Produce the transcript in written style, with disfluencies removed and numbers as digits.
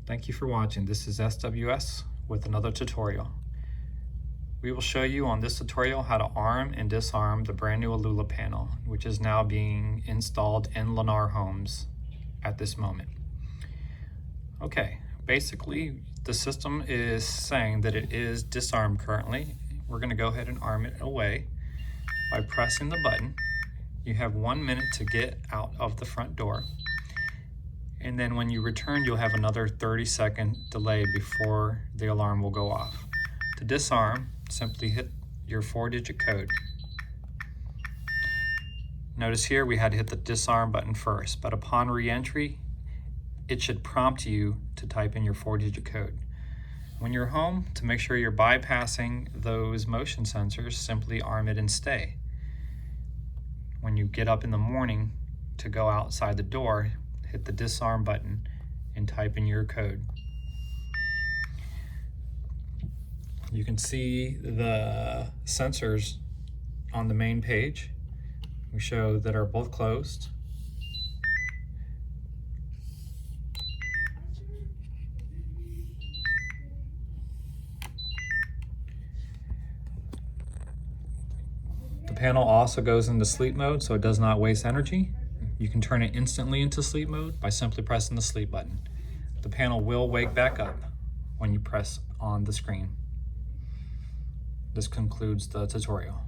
Thank you for watching. This is SWS with another tutorial. We will show you on this tutorial how to arm and disarm the brand new Alula panel, which is now being installed in Lennar Homes at this moment. Okay, basically the system is saying that it is disarmed currently. We're going to go ahead and arm it away by pressing the button. You have 1 minute to get out of the front door. And then when you return, you'll have another 30-second delay before the alarm will go off. To disarm, simply hit your 4-digit code. Notice here we had to hit the disarm button first, but upon re-entry, it should prompt you to type in your 4-digit code. When you're home, to make sure you're bypassing those motion sensors, simply arm it and stay. When you get up in the morning to go outside the door, hit the disarm button and type in your code. You can see the sensors on the main page. We show that are both closed. The panel also goes into sleep mode, so it does not waste energy. You can turn it instantly into sleep mode by simply pressing the sleep button. The panel will wake back up when you press on the screen. This concludes the tutorial.